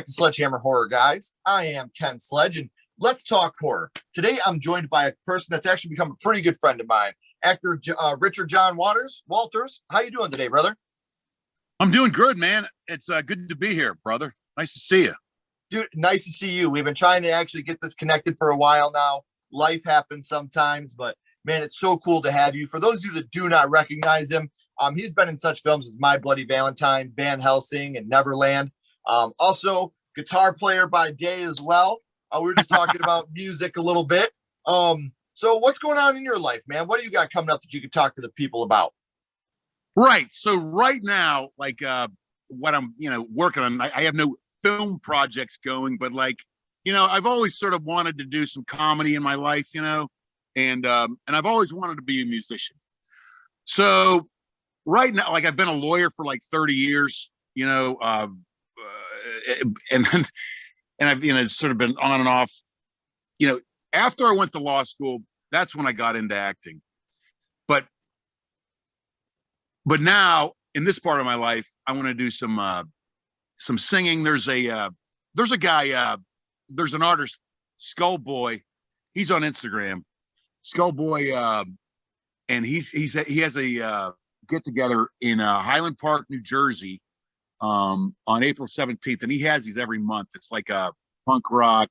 back to Sledgehammer Horror, guys. I am Ken Sledge, and let's talk horror. Today, I'm joined by a person that's actually become a pretty good friend of mine, actor Richard John Walters. How you doing today, brother? I'm doing good, man. It's good to be here, brother. Nice to see you. Dude, nice to see you. We've been trying to actually get this connected for a while now. Life happens sometimes, but man, it's so cool to have you. For those of you that do not recognize him, he's been in such films as My Bloody Valentine, Van Helsing, and Neverland. Also, guitar player by day as well. We were just talking about music a little bit. So what's going on in your life, man? What do you got coming up that you could talk to the people about? Right. So right now, like what I'm, working on, I have no film projects going, but I've always sort of wanted to do some comedy in my life, and I've always wanted to be a musician. So right now, I've been a lawyer for like 30 years, and I've sort of been on and off. After I went to law school, that's when I got into acting. But now in this part of my life, I want to do some singing. There's an artist, Skullboy. He's on Instagram, Skullboy, and he has a get together in Highland Park, New Jersey, on April 17th, and he has these every month. It's like a punk rock,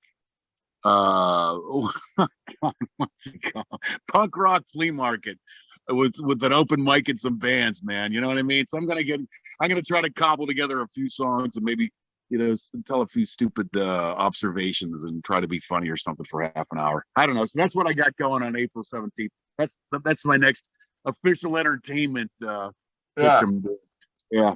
oh my God, what's it called? Punk rock flea market with an open mic and some bands, man. You know what I mean? So I'm gonna try to cobble together a few songs and maybe tell a few stupid observations and try to be funny or something for half an hour. I don't know. So that's what I got going on April 17th. That's my next official entertainment. Yeah. Yeah.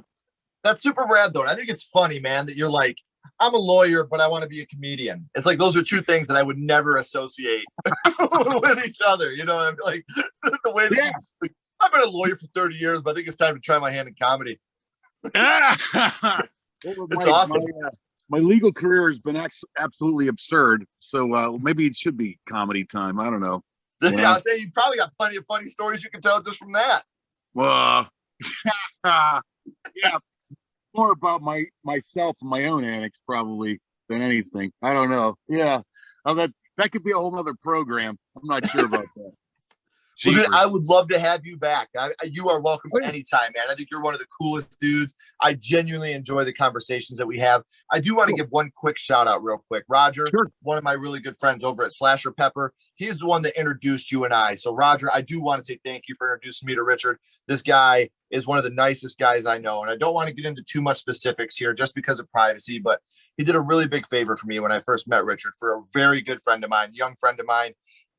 That's super rad, though. I think it's funny, man, that you're like, I'm a lawyer, but I want to be a comedian. It's like those are two things that I would never associate with each other. You know, I'm like the way that I've been a lawyer for 30 years, but I think it's time to try my hand in comedy. It's awesome. My legal career has been absolutely absurd. So maybe it should be comedy time. I don't know. I'll say you probably got plenty of funny stories you can tell just from that. Well, yeah. More about myself and my own antics probably than anything. I don't know. Yeah, that could be a whole nother program. I'm not sure about that. Well, dude, I would love to have you back. You are welcome anytime, man. I think you're one of the coolest dudes. I genuinely enjoy the conversations that we have. I do want to give one quick shout out real quick. Roger, one of my really good friends over at Slasher Pepper. He's the one that introduced you and I. So Roger, I do want to say thank you for introducing me to Richard. This guy is one of the nicest guys I know. And I don't want to get into too much specifics here just because of privacy, but he did a really big favor for me when I first met Richard, for a very good friend of mine, young friend of mine.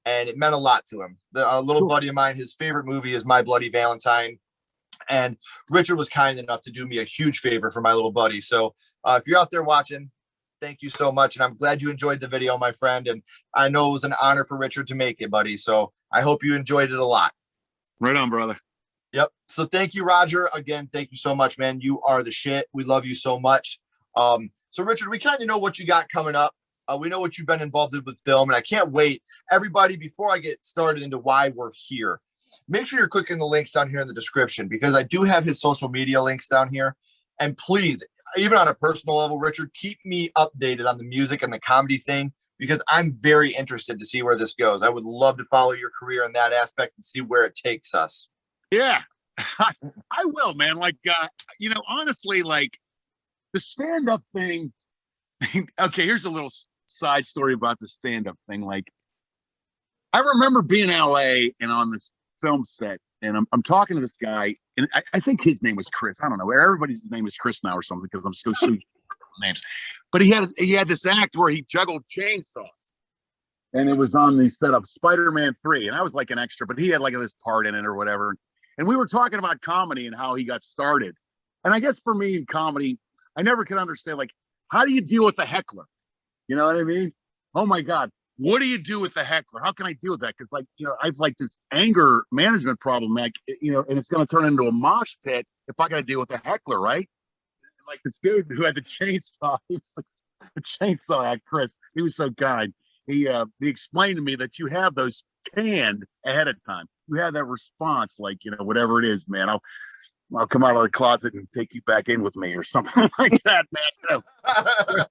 And it meant a lot to him. A little buddy of mine, his favorite movie is My Bloody Valentine. And Richard was kind enough to do me a huge favor for my little buddy. So if you're out there watching, thank you so much. And I'm glad you enjoyed the video, my friend. And I know it was an honor for Richard to make it, buddy. So I hope you enjoyed it a lot. Right on, brother. Yep. So thank you, Roger. Again, thank you so much, man. You are the shit. We love you so much. So Richard, we kind of know what you got coming up. We know what you've been involved in with film, and I can't wait. Everybody, before I get started into why we're here, make sure you're clicking the links down here in the description, because I do have his social media links down here. And please, even on a personal level, Richard, keep me updated on the music and the comedy thing, because I'm very interested to see where this goes. I would love to follow your career in that aspect and see where it takes us. Yeah, I will, man. Honestly, the stand-up thing. Okay, here's a little side story about the stand-up thing. I remember being in LA and on this film set, and I'm talking to this guy, and I think his name was Chris. I don't know. Everybody's name is Chris now or something, because I'm so names. But he had this act where he juggled chainsaws, and it was on the set of Spider-Man 3, and I was like an extra, but he had this part in it or whatever. And we were talking about comedy and how he got started. And I guess for me in comedy, I never could understand, how do you deal with a heckler? You know what I mean? Oh my God. What do you do with the heckler? How can I deal with that? Because I've this anger management problem, and it's going to turn into a mosh pit if I got to deal with a heckler, right? This dude who had the chainsaw, he was the chainsaw act, Chris. He was so kind. He explained to me that you have those canned ahead of time. You have that response, whatever it is, man. I'll come out of the closet and take you back in with me or something like that, man. You know,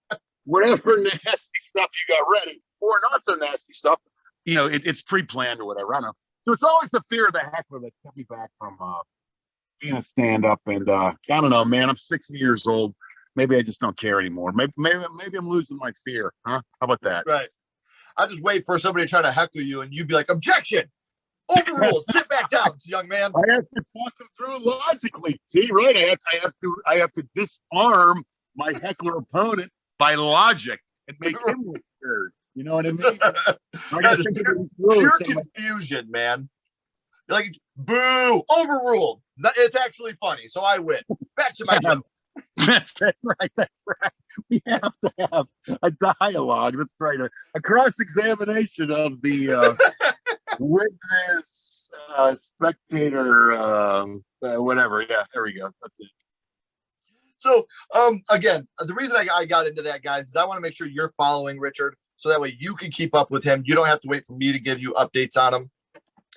whatever nasty stuff you got ready, or not so nasty stuff, it's pre-planned or whatever. I don't know. So it's always the fear of the heckler that kept me back from being a stand-up. And I don't know, man. I'm 60 years old. Maybe I just don't care anymore. Maybe I'm losing my fear. Huh? How about that? Right. I just wait for somebody to try to heckle you, and you'd be like, "Objection! Overruled. Sit back down, young man." I have to talk them through logically. See, right? I have to disarm my heckler opponent by logic and make him look scared. You know what I mean? Pure confusion, man. You're like, boo, overruled. It's actually funny, so I win. Back to my joke. That's right. We have to have a dialogue. That's right. A cross-examination of the witness, spectator, whatever. Yeah, there we go. That's it. So, again, the reason I got into that, guys, is I want to make sure you're following Richard, so that way you can keep up with him. You don't have to wait for me to give you updates on him.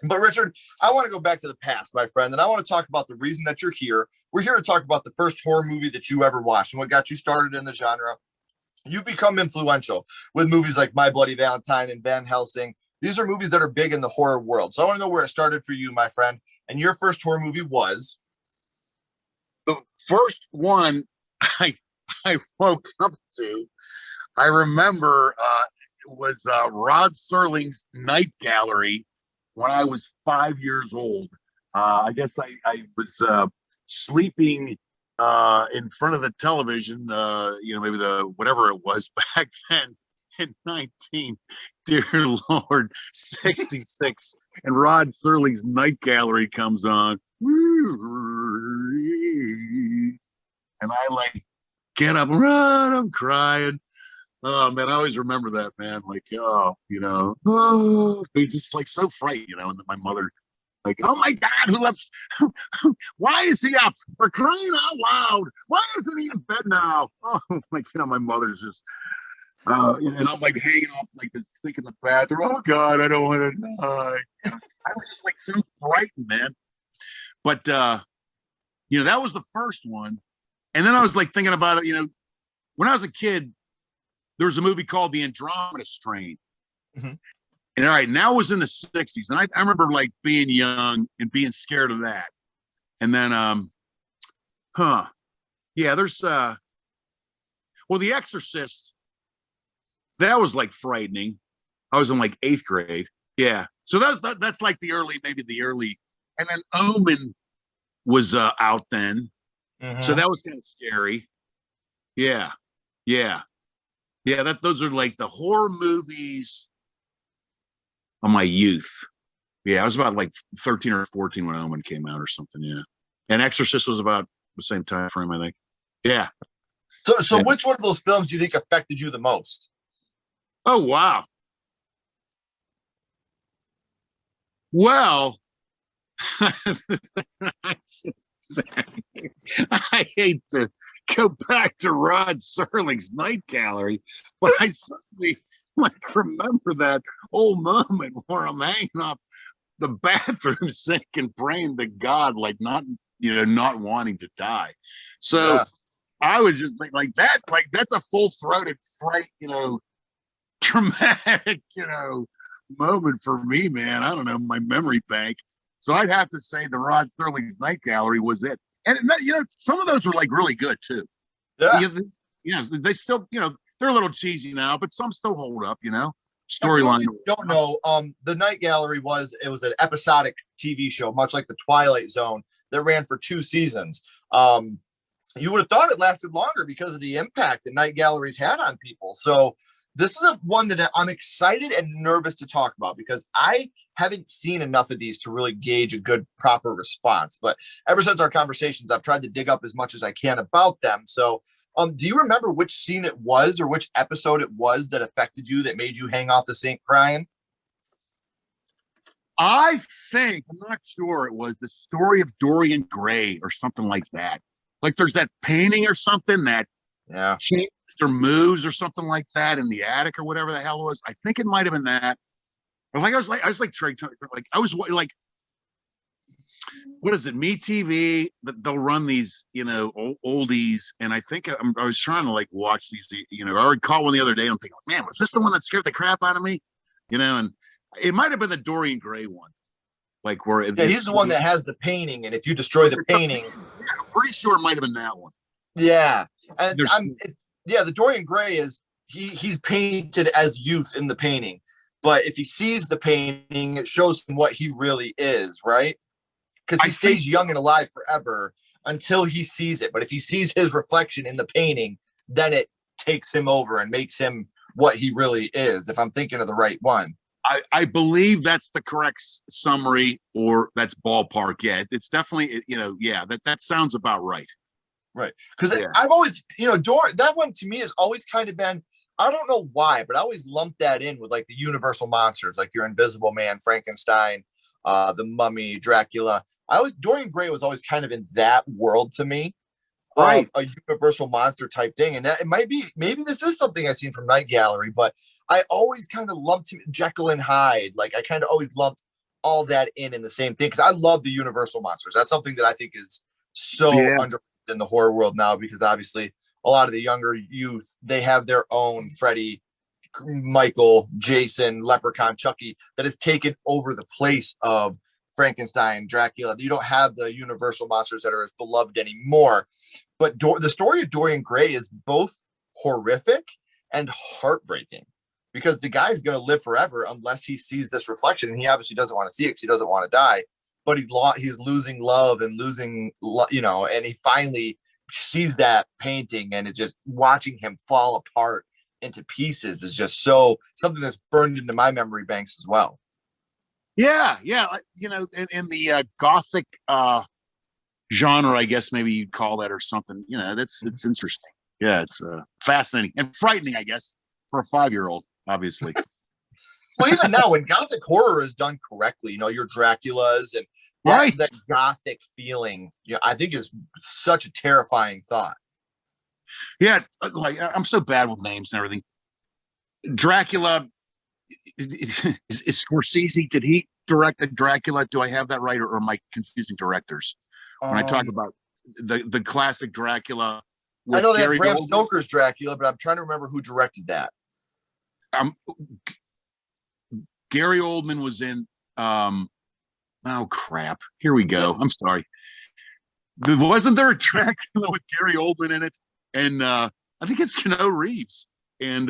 But Richard, I want to go back to the past, my friend, and I want to talk about the reason that you're here. We're here to talk about the first horror movie that you ever watched and what got you started in the genre. You've become influential with movies like My Bloody Valentine and Van Helsing. These are movies that are big in the horror world. So I want to know where it started for you, my friend. And your first horror movie was? The first one I woke up to, I remember it was Rod Serling's Night Gallery when I was 5 years old. I guess I was sleeping in front of the television, maybe whatever it was back then in 66, and Rod Serling's Night Gallery comes on. And I like get up, run, I'm crying. Oh man, I always remember that, man. Like, it's just like so fright, and my mother, like, oh my God, who left? Why is he up? For crying out loud! Why isn't he in bed now? Oh, my mother's just, and I'm like hanging off like this, sink in the bathroom. Oh God, I don't want to die. I was just like so frightened, man. But that was the first one, and then I was like thinking about it. When I was a kid, there was a movie called The Andromeda Strain. Mm-hmm. And all right, now it was in the 60s. And I remember like being young and being scared of that. And then, there's, The Exorcist, that was like frightening. I was in like 8th grade. Yeah. So that's like maybe the early, and then Omen was out then. Mm-hmm. So that was kind of scary. Yeah. Those are like the horror movies of my youth. Yeah, I was about like 13 or 14 when Omen came out or something. Yeah, and Exorcist was about the same time frame, I think. Yeah. So yeah. Which one of those films do you think affected you the most? Oh wow. Well, I hate to go back to Rod Serling's Night Gallery, but I certainly remember that old moment where I'm hanging off the bathroom sink and praying to God, like not wanting to die. So yeah. I was just like that, that's a full-throated fright, dramatic, moment for me, man. I don't know, my memory bank. So I'd have to say the Rod Serling's Night Gallery was it. And, some of those were like really good too. Yeah. They still, they're a little cheesy now, but some still hold up, storyline. Don't know. The Night Gallery it was an episodic TV show, much like the Twilight Zone, that ran for 2 seasons. You would have thought it lasted longer because of the impact that Night Galleries had on people. So this is one that I'm excited and nervous to talk about because I haven't seen enough of these to really gauge a good, proper response. But ever since our conversations, I've tried to dig up as much as I can about them. So do you remember which scene it was or which episode it was that affected you, that made you hang off the sink crying? I think, I'm not sure, it was The Story of Dorian Gray or something like that. Like there's that painting or something that changed or moves or something like that in the attic or whatever the hell it was. I think it might have been that. But I was like, what is it, MeTV? They'll run these, oldies, and I think I was trying to like watch these. I recall one the other day. I'm thinking, man, was this the one that scared the crap out of me? And it might have been the Dorian Gray one, like where he's the one that has the painting, and if you destroy the painting, I'm pretty sure it might have been that one. Yeah, and the Dorian Gray is he's painted as youth in the painting, but if he sees the painting, it shows him what he really is, right? Because he stays young and alive forever until he sees it. But if he sees his reflection in the painting, then it takes him over and makes him what he really is. If I'm thinking of the right one. I believe that's the correct summary, or that's ballpark. Yeah, it's definitely, that sounds about right. Right. Because I've always, that one to me has always kind of been, I don't know why, but I always lumped that in with like the universal monsters, like your Invisible Man, Frankenstein, the Mummy, Dracula. Dorian Gray was always kind of in that world to me. Right. Of a universal monster type thing. And that it might be, maybe this is something I've seen from Night Gallery, but I always kind of lumped him, Jekyll and Hyde. Like I kind of always lumped all that in the same thing. Because I love the universal monsters. That's something that I think is so underrated in the horror world now, because obviously a lot of the younger youth, they have their own Freddy, Michael, Jason, Leprechaun, Chucky that has taken over the place of Frankenstein, Dracula. You don't have the universal monsters that are as beloved anymore. But the story of Dorian Gray is both horrific and heartbreaking, because the guy's going to live forever unless he sees this reflection. And he obviously doesn't want to see it because he doesn't want to die. But he's losing love and losing, and he finally sees that painting, and it just watching him fall apart into pieces is just something that's burned into my memory banks as well. Yeah. In the Gothic genre, I guess maybe you'd call that, or something. It's interesting. Yeah, it's fascinating and frightening, I guess, for a 5-year-old, obviously. Well, even now, when Gothic horror is done correctly, your Draculas and that Gothic feeling, I think is such a terrifying thought. Yeah, like I'm so bad with names and everything. Dracula, is Scorsese? Did he direct a Dracula? Do I have that right, or am I confusing directors when I talk about the classic Dracula? I know that Bram Stoker's Dracula, but I'm trying to remember who directed that. Gary Oldman was in. Oh crap! Here we go. I'm sorry. Wasn't there a Dracula with Gary Oldman in it? And I think it's Keanu Reeves. And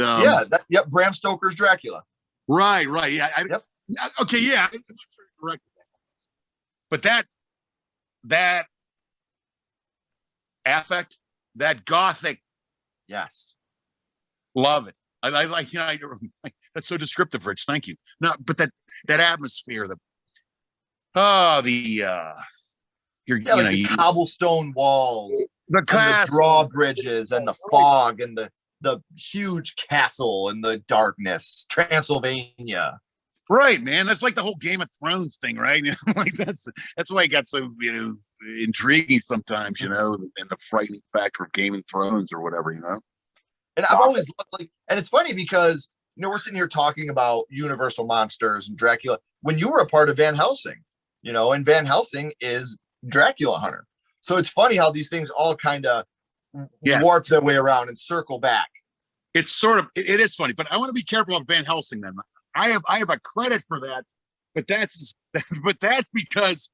Bram Stoker's Dracula. Right. Yeah. Okay. Yeah. I'm not sure you directed that. But that affect, that Gothic. Yes. Love it. I like, that's so descriptive, Rich. Thank you. No, but that atmosphere, the cobblestone walls, the drawbridges, and the fog, and the huge castle in the darkness, Transylvania. Right, man. That's like the whole Game of Thrones thing, right? Like that's why it got so intriguing sometimes, and the frightening factor of Game of Thrones or whatever, And I've always loved, and it's funny because we're sitting here talking about Universal monsters and Dracula when you were a part of Van Helsing, and Van Helsing is Dracula hunter. So it's funny how these things all kind of warp their way around and circle back. It's it is funny, but I want to be careful of Van Helsing then. I have a credit for that, but that's because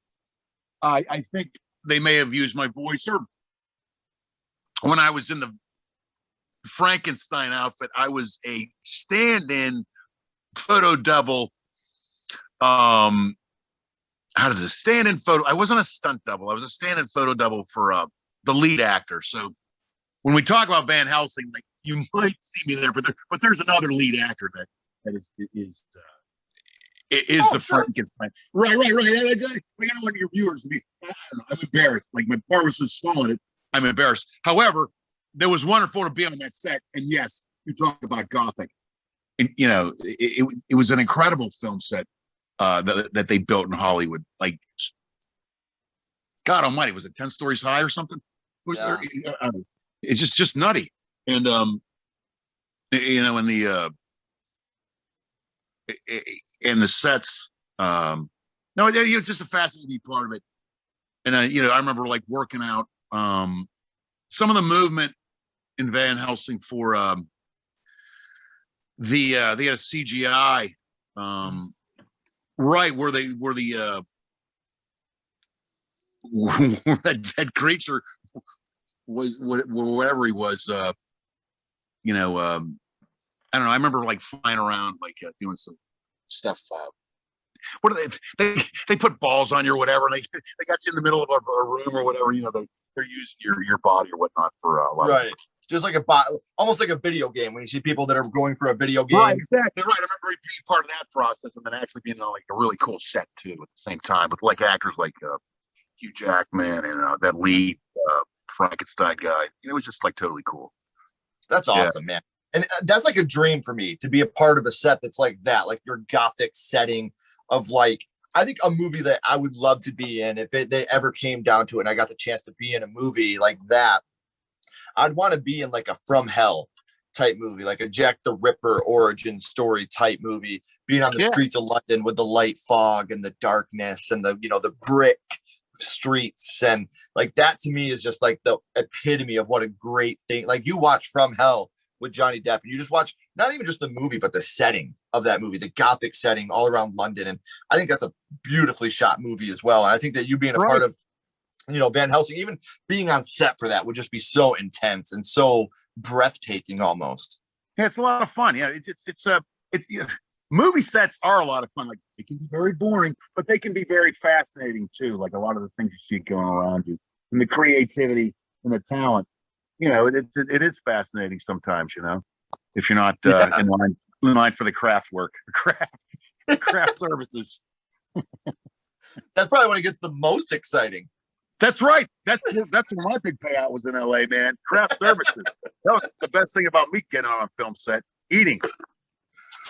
I think they may have used my voice, or when I was in the Frankenstein outfit, I was a stand-in photo double. How does a stand-in photo? I wasn't a stunt double. I was a stand-in photo double for the lead actor. So when we talk about Van Helsing, like you might see me there, but there's another lead actor that is the Frankenstein. Right. I don't want your viewers to be. I'm embarrassed. Like my part was so small in it. I'm embarrassed. However, there was wonderful to be on that set, and yes, you talk about Gothic. And, it was an incredible film set that they built in Hollywood. Like, God Almighty, was it 10 stories high or something? It's just nutty. And in the sets, no, it's just a fascinating part of it. And I remember like working out some of the movement in Van Helsing for they had a CGI right where the where that creature was, whatever he was, I don't know. I remember like flying around, like doing some stuff. What are they put balls on you or whatever, and they got you in the middle of a room or whatever. They're using your body or whatnot for a lot right. Just like almost like a video game when you see people that are going for a video game. Right, exactly right. I remember being part of that process and then actually being on like a really cool set too at the same time with like actors like Hugh Jackman and that lead Frankenstein guy. It was just like totally cool. That's awesome, man. And that's like a dream for me to be a part of a set that's like that, like your Gothic setting of like, I think a movie that I would love to be in if they ever came down to it and I got the chance to be in a movie like that. I'd want to be in like a From Hell type movie, like a Jack the Ripper origin story type movie, being on the streets of London with the light fog and the darkness and the brick streets. And like that to me is just like the epitome of what a great thing. Like you watch From Hell with Johnny Depp and you just watch not even just the movie, but the setting of that movie, the Gothic setting all around London. And I think that's a beautifully shot movie as well. And I think that you being a part of Van Helsing, even being on set for that would just be so intense and so breathtaking almost. Yeah, it's a lot of fun. Yeah, it's movie sets are a lot of fun. Like they can be very boring, but they can be very fascinating too. Like a lot of the things you see going around you and the creativity and the talent. It is fascinating sometimes, if you're not in line for the craft services. That's probably when it gets the most exciting. That's right. That's where my big payout was in LA, man. Craft services. That was the best thing about me getting on a film set, eating.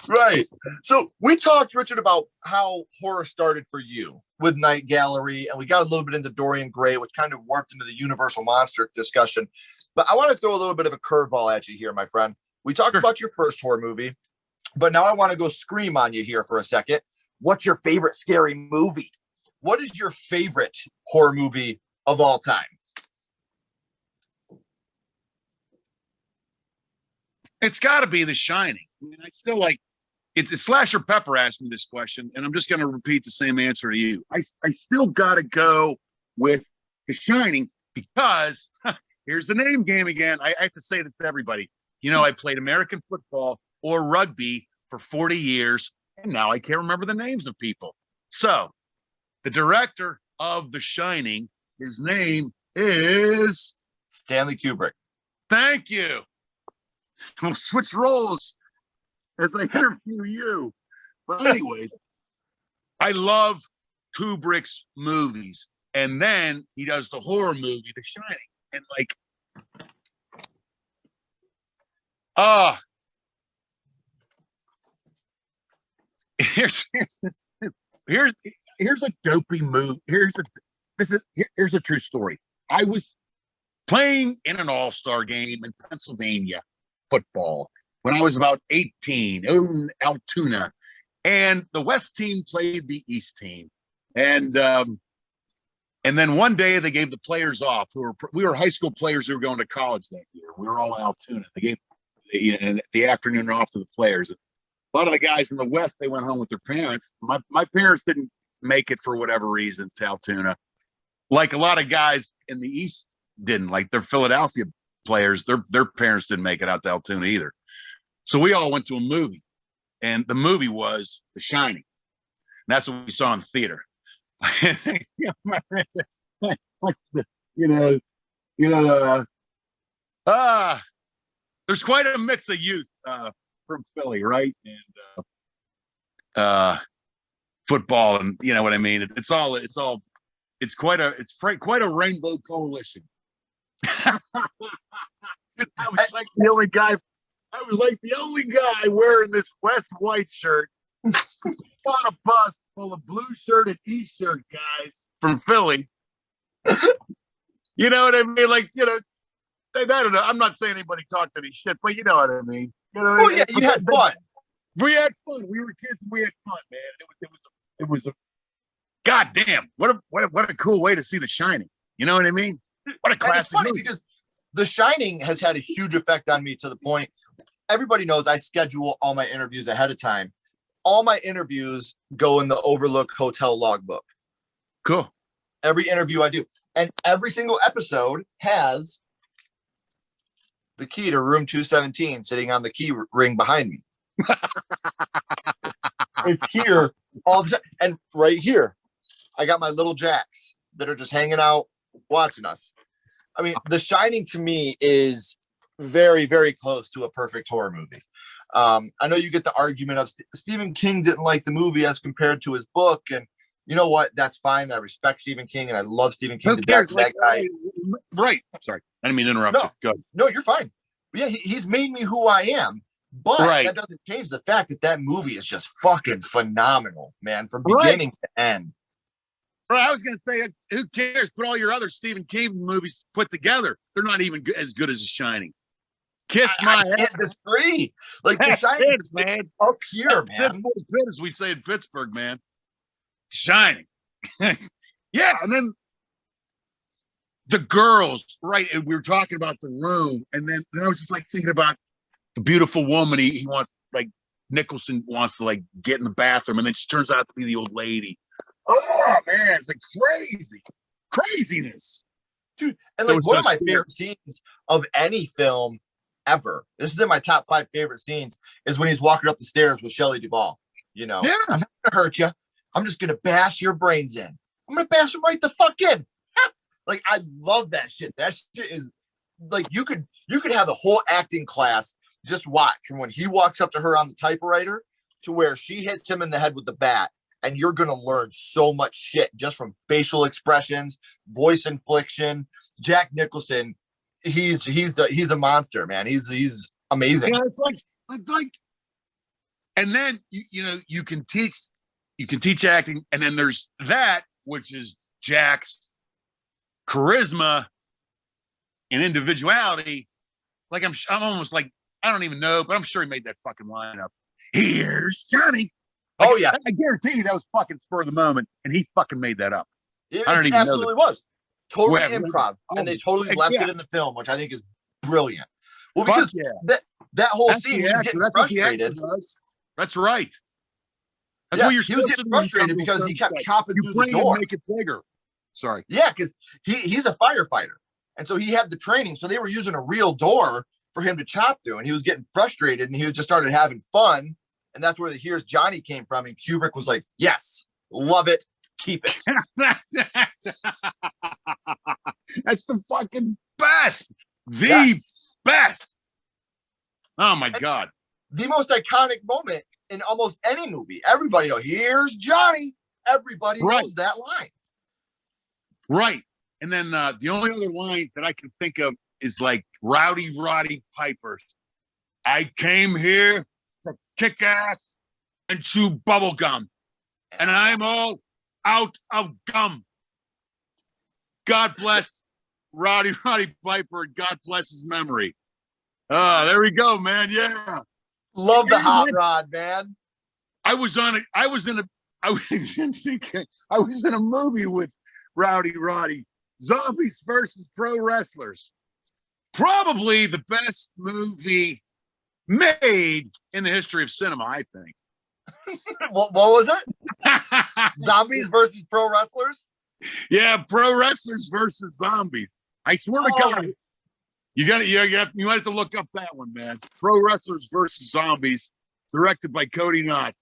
Right. So we talked, Richard, about how horror started for you with Night Gallery, and we got a little bit into Dorian Gray, which kind of warped into the Universal Monster discussion. But I want to throw a little bit of a curveball at you here, my friend. We talked about your first horror movie, but now I want to go scream on you here for a second. What's your favorite scary movie? What is your favorite horror movie of all time? It's got to be The Shining. I mean, I still like it. Slasher Pepper asked me this question, and I'm just going to repeat the same answer to you. I still got to go with The Shining because here's the name game again. I have to say this to everybody. I played American football or rugby for 40 years, and now I can't remember the names of people. So the director of The Shining, his name is Stanley Kubrick. Thank you. We'll switch roles as I interview you. But anyways, I love Kubrick's movies. And then he does the horror movie, The Shining. And like, here's a dopey move. Here's a true story. I was playing in an all-star game in Pennsylvania football when I was about 18 in Altoona, and the West team played the East team, and then one day they gave the players off. We were high school players who were going to college that year. We were all in Altoona. They gave the afternoon off to the players. A lot of the guys in the West, they went home with their parents. My parents didn't make it for whatever reason to Altoona. Like a lot of guys in the East didn't. Like their Philadelphia players, their parents didn't make it out to Altoona either. So we all went to a movie, and the movie was The Shining. And that's what we saw in the theater. There's quite a mix of youth from Philly, right? And football, and you know what I mean. It's quite a rainbow coalition. I was like the only guy. I was like the only guy wearing this West White shirt on a bus full of blue shirt and E-shirt guys from Philly. You know what I mean? Like, I don't know. I'm not saying anybody talked any shit, but you know what I mean. Oh yeah, you had fun. We had fun. We were kids. And we had fun, man. God damn, what a cool way to see The Shining. You know what I mean? What a classic. And it's funny movie. because The Shining has had a huge effect on me to the point everybody knows I schedule all my interviews ahead of time. All my interviews go in the Overlook Hotel logbook. Cool. Every interview I do. And every single episode has the key to room 217 sitting on the key ring behind me. It's here all the time. And right here, I got my little jacks that are just hanging out watching us. I mean, The Shining to me is very, very close to a perfect horror movie. I know you get the argument of Stephen King didn't like the movie as compared to his book. And you know what? That's fine. I respect Stephen King and I love Stephen King to death. That guy. Right. Sorry. I didn't mean to interrupt you. Go ahead. No, you're fine. But yeah, he's made me who I am. But that doesn't change the fact that movie is just fucking phenomenal, man, from beginning to end. Right, I was going to say, who cares? Put all your other Stephen King movies put together. They're not even as good as The Shining. Kiss my I can't disagree. Like That's The Shining, man. Up here, man. As we say in Pittsburgh, man. Shining. Yeah, and then the girls, right? And we were talking about the room, and then I was just like thinking about the beautiful woman he wants, like Nicholson wants to like get in the bathroom, and then she turns out to be the old lady. Oh man, it's like craziness, dude. And like one of my favorite scenes of any film ever. This is in my top 5 favorite scenes. Is when he's walking up the stairs with Shelley Duvall. You know, I'm not gonna hurt you. I'm just gonna bash your brains in. I'm gonna bash them right the fuck in. Like I love that shit. That shit is like you could have a whole acting class just watch from when he walks up to her on the typewriter to where she hits him in the head with the bat. And you're going to learn so much shit just from facial expressions, voice inflection. Jack Nicholson, he's a monster, man. He's amazing. Yeah, it's like, and then you can teach acting, and then there's that which is Jack's charisma and individuality. Like I'm almost like I don't even know, but I'm sure he made that fucking line up. Here's Johnny. Like, oh yeah, I guarantee you that was fucking spur of the moment, and he fucking made that up. It absolutely was totally improv, and they totally left it in the film, which I think is brilliant. Well, because that whole scene, he was getting frustrated. That's right. That's what you're he was getting frustrated because he kept chopping through the door. Make it bigger. Sorry. Yeah, because he's a firefighter, and so he had the training. So they were using a real door for him to chop through, and he was getting frustrated, and he just started having fun. And that's where the Here's Johnny came from. And Kubrick was like, yes, love it. Keep it. That's the fucking best. The best. Oh, my God. The most iconic moment in almost any movie. Everybody knows, here's Johnny. Everybody knows that line. Right. And then the only other line that I can think of is like Rowdy Roddy Piper. I came here to kick ass and chew bubble gum, and I'm all out of gum. God bless Rowdy Piper, and God bless his memory. There we go, man. Yeah, love the hot rod, man. I was in a movie with Rowdy Roddy, Zombies versus Pro Wrestlers. Probably the best movie made in the history of cinema, I think. What was it? Zombies versus pro wrestlers? Yeah, pro wrestlers versus zombies. I swear to God, you might have to look up that one, man. Pro wrestlers versus zombies, directed by Cody Knotts.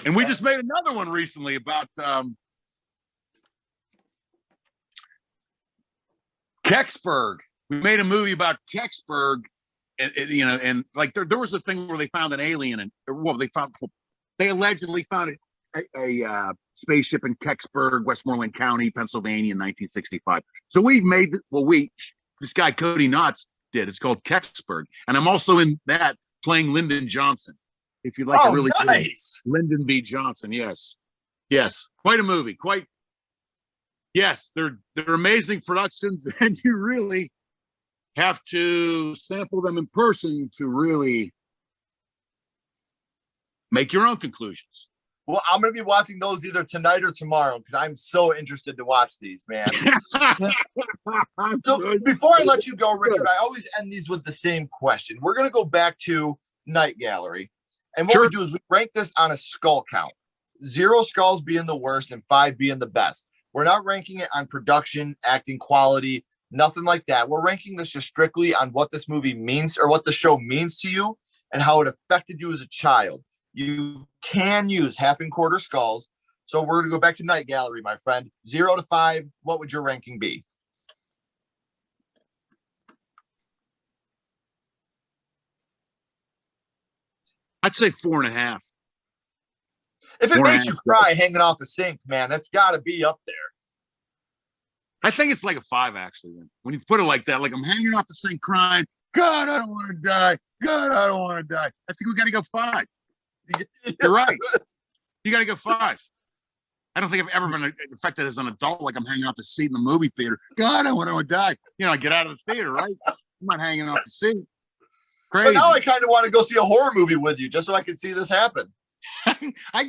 And we just made another one recently about Kecksburg. We made a movie about Kecksburg. And like there was a thing where they found an alien, and they allegedly found a spaceship in Kecksburg, Westmoreland County, Pennsylvania, in 1965. So we made this guy Cody Knotts did. It's called Kecksburg, and I'm also in that playing Lyndon Johnson. If you'd like a really nice Lyndon B. Johnson, yes, quite a movie, they're amazing productions, and you really have to sample them in person to really make your own conclusions. Well, I'm going to be watching those either tonight or tomorrow because I'm so interested to watch these, man. So before I let you go, Richard, I always end these with the same question. We're going to go back to Night Gallery. And what we do is we rank this on a skull count. 0 skulls being the worst and 5 being the best. We're not ranking it on production, acting quality, nothing like that. We're ranking this just strictly on what this movie means or what the show means to you and how it affected you as a child. You can use half and quarter skulls. So we're going to go back to Night Gallery, my friend. 0 to 5, what would your ranking be? I'd say 4.5. If it makes you cry hanging off the sink, man, that's got to be up there. I think it's like a 5, actually. When you put it like that, like I'm hanging off the sink crying, God, I don't want to die. God, I don't want to die. I think we got to go 5. You're right. You got to go 5. I don't think I've ever been affected as an adult like I'm hanging off the seat in the movie theater. God, I want to die. You know, I get out of the theater, right? I'm not hanging off the seat. Crazy. But now I kind of want to go see a horror movie with you just so I can see this happen. I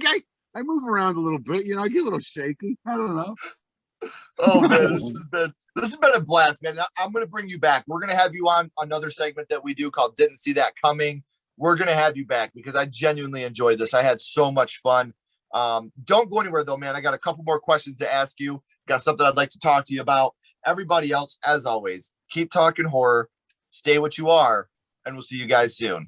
move around a little bit, you know, I get a little shaky. I don't know. Oh man, this has been a blast, man. I'm going to bring you back. We're going to have you on another segment that we do called Didn't See That Coming. We're going to have you back because I genuinely enjoyed this. I had so much fun. Don't go anywhere though, man. I got a couple more questions to ask you. Got something I'd like to talk to you about. Everybody else, as always, keep talking horror, stay what you are, and we'll see you guys soon.